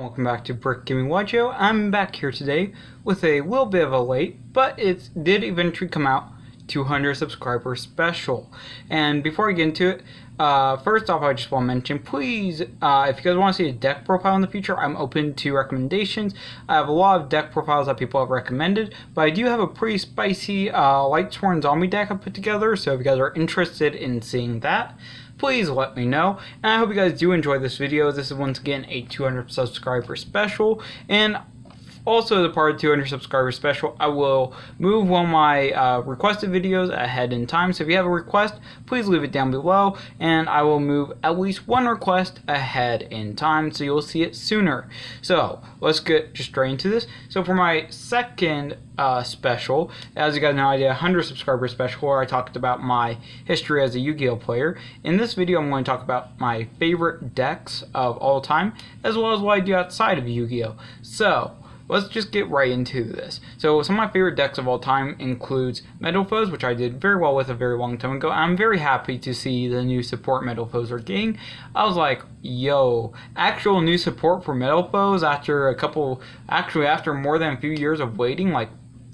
Welcome back to Brick Gaming Yugioh. I'm back here today with a little bit of a late, but it did eventually come out, 200 subscriber special. And before I get into it, first off, I just want to mention, please, if you guys want to see a deck profile in the future, I'm open to recommendations. I have a lot of deck profiles that people have recommended, but I do have a pretty spicy Lightsworn zombie deck I put together, so if you guys are interested in seeing that, please let me know. And I hope you guys do enjoy this video. This is once again a 200 subscriber special, and also, as a part of 200 subscriber special, I will move one of my requested videos ahead in time. So if you have a request, please leave it down below, and I will move at least one request ahead in time, so you'll see it sooner. So let's get just straight into this. So for my second special, as you guys know, I did a 100 subscriber special where I talked about my history as a Yu-Gi-Oh player. In this video, I'm going to talk about my favorite decks of all time, as well as what I do outside of Yu-Gi-Oh. So let's just get right into this. So some of my favorite decks of all time includes Metal Foes, which I did very well with a very long time ago. I'm very happy to see the new support Metal Foes are getting. I was like, yo, actual new support for Metal Foes after after more than a few years of waiting, like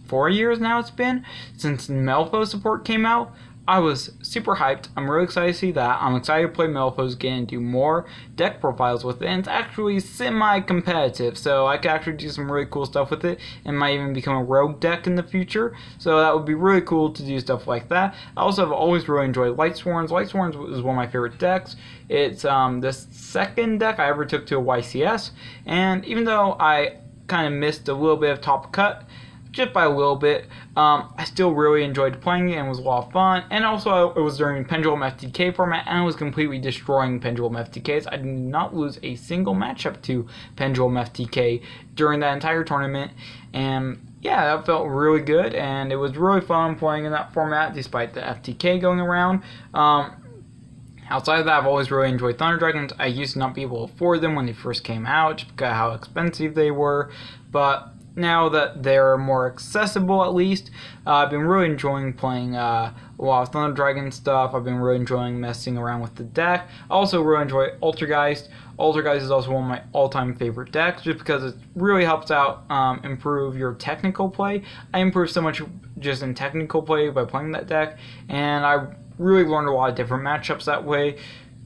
4 years now it's been since Metal Foes support came out. I was super hyped. I'm really excited to see that. I'm excited to play Metal Foes again and do more deck profiles with it. And it's actually semi-competitive, so I could actually do some really cool stuff with it. It might even become a rogue deck in the future, so that would be really cool to do stuff like that. I also have always really enjoyed Lightsworns. Lightsworns is one of my favorite decks. It's the second deck I ever took to a YCS, and even though I kind of missed a little bit of top cut, just by a little bit, I still really enjoyed playing it and it was a lot of fun. And also it was during Pendulum FTK format, and I was completely destroying Pendulum FTKs. I did not lose a single matchup to Pendulum FTK during that entire tournament, and yeah, that felt really good, and it was really fun playing in that format despite the FTK going around. Outside of that, I've always really enjoyed Thunder Dragons. I used to not be able to afford them when they first came out, just because of how expensive they were, but now that they're more accessible, at least, I've been really enjoying playing a lot of Thunder Dragon stuff. I've been really enjoying messing around with the deck. I also really enjoy Altergeist. Altergeist is also one of my all-time favorite decks, just because it really helps out improve your technical play. I improved so much just in technical play by playing that deck, and I really learned a lot of different matchups that way.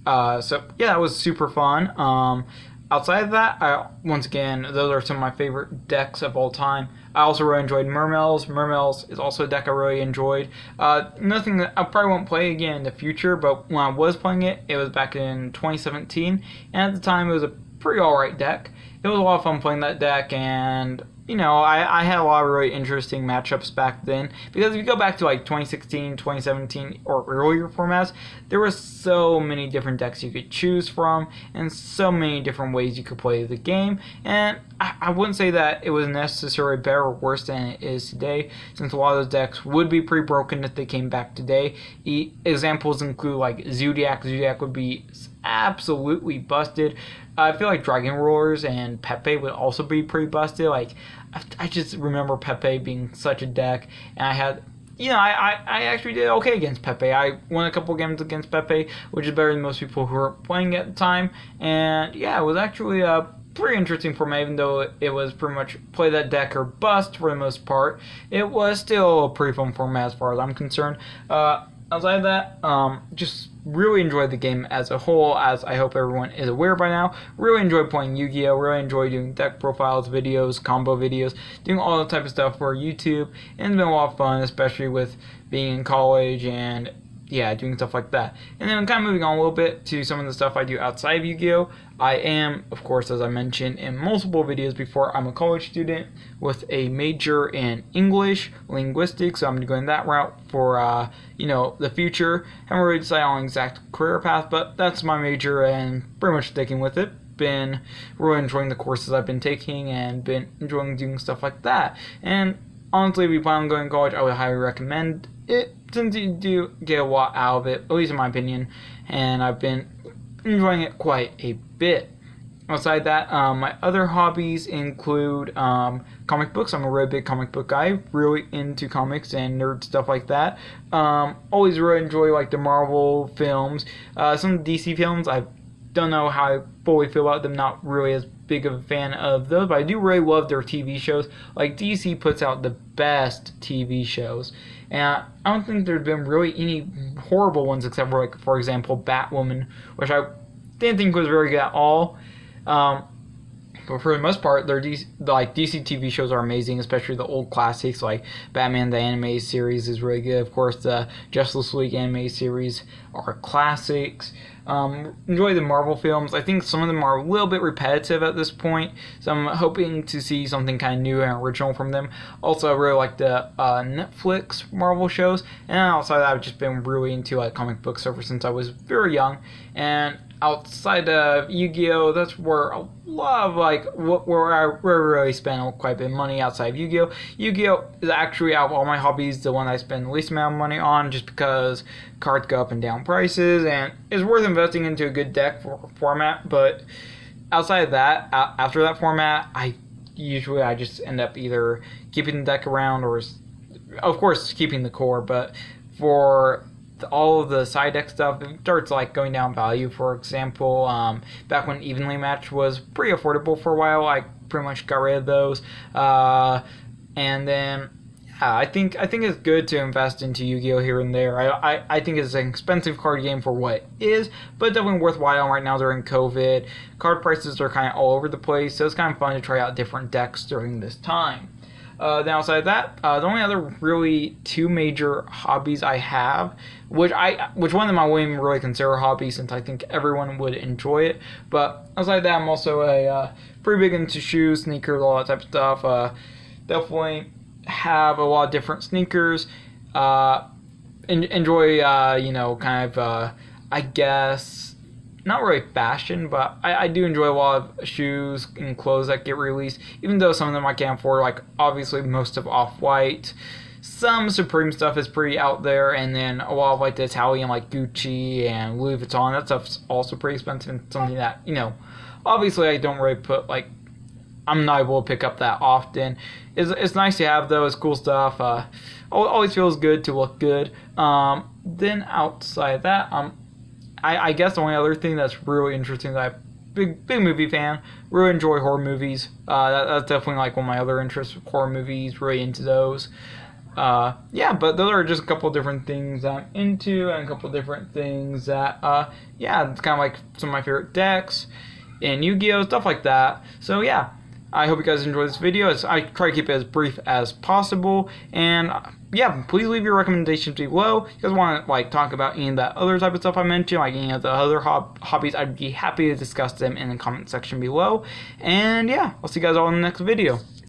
So yeah, that was super fun. Outside of that, once again, those are some of my favorite decks of all time. I also really enjoyed Mermails. Mermails is also a deck I really enjoyed. Nothing that I probably won't play again in the future, but when I was playing it, it was back in 2017, and at the time it was a pretty alright deck. It was a lot of fun playing that deck, and you know, I had a lot of really interesting matchups back then, because if you go back to like 2016, 2017, or earlier formats, there were so many different decks you could choose from, and so many different ways you could play the game, and I wouldn't say that it was necessarily better or worse than it is today, since a lot of those decks would be pretty broken if they came back today. Examples include like Zodiac. Zodiac would be absolutely busted. I feel like Dragon Rollers and Pepe would also be pretty busted. Like, I just remember Pepe being such a deck, and I had, you know, I actually did okay against Pepe. I won a couple games against Pepe, which is better than most people who were playing at the time, and yeah, it was actually a pretty interesting format. Even though it was pretty much play that deck or bust for the most part, it was still a pretty fun format as far as I'm concerned. Outside of that, just really enjoyed the game as a whole, as I hope everyone is aware by now. Really enjoyed playing Yu-Gi-Oh! Really enjoyed doing deck profiles, videos, combo videos, doing all that type of stuff for YouTube, and it's been a lot of fun, especially with being in college and yeah, doing stuff like that. And then kind of moving on a little bit to some of the stuff I do outside of Yu-Gi-Oh! I am, of course, as I mentioned in multiple videos before, I'm a college student with a major in English, linguistics, so I'm going that route for, you know, the future. Haven't really decided on an exact career path, but that's my major and pretty much sticking with it. Been really enjoying the courses I've been taking and been enjoying doing stuff like that. And honestly, if you plan on going to college, I would highly recommend it, since you do get a lot out of it, at least in my opinion, and I've been enjoying it quite a bit. Outside that, my other hobbies include comic books. I'm a really big comic book guy, really into comics and nerd stuff like that. Always really enjoy like the Marvel films. Some DC films, I don't know how I fully feel about them, not really as big big of a fan of those, but I do really love their TV shows. Like, DC puts out the best TV shows, and I don't think there's been really any horrible ones except for, like, for example, Batwoman, which I didn't think was very good at all. But for the most part, their DC TV shows are amazing, especially the old classics like Batman the Animated Series is really good. Of course, the Justice League Animated Series are classics. Enjoy the Marvel films. I think some of them are a little bit repetitive at this point, so I'm hoping to see something kind of new and original from them. Also, I really like the Netflix Marvel shows, and outside of that, I've just been really into like comic books ever since I was very young. And outside of Yu-Gi-Oh, that's where a lot of where I really spend quite a bit of money outside of Yu-Gi-Oh. Yu-Gi-Oh is actually, out of all my hobbies, the one I spend the least amount of money on, just because cards go up and down prices, and it's worth investing into a good deck format. But outside of that, after that format, I just end up either keeping the deck around or, of course, keeping the core. But for all of the side deck stuff, it starts like going down value. For example, back when Evenly Match was pretty affordable for a while, I pretty much got rid of those. And then I think it's good to invest into Yu-Gi-Oh here and there. I think it's an expensive card game for what it is, but definitely worthwhile right now during COVID. Card prices are kind of all over the place, so it's kind of fun to try out different decks during this time. Then outside of that, the only other really two major hobbies I have, which one of them I wouldn't even really consider a hobby since I think everyone would enjoy it. But outside of that, I'm also pretty big into shoes, sneakers, all that type of stuff. Definitely have a lot of different sneakers. Enjoy, kind of, I guess, not really fashion, but I do enjoy a lot of shoes and clothes that get released, even though some of them I can't afford, like obviously most of Off-White. Some Supreme stuff is pretty out there, and then a lot of like the Italian, like Gucci and Louis Vuitton, that stuff's also pretty expensive, and something that, obviously I don't really put, like, I'm not able to pick up that often. It's nice to have though, it's cool stuff. Always feels good to look good. Then outside of that, I guess the only other thing that's really interesting that big movie fan, really enjoy horror movies. That's definitely like one of my other interests, horror movies, really into those. But those are just a couple of different things I'm into, and a couple of different things that, it's kind of like some of my favorite decks and Yu-Gi-Oh, stuff like that. So yeah, I hope you guys enjoyed this video. I try to keep it as brief as possible, and please leave your recommendations below. If you guys want to like talk about any of that other type of stuff I mentioned, like any of the other hobbies, I'd be happy to discuss them in the comment section below. And I'll see you guys all in the next video.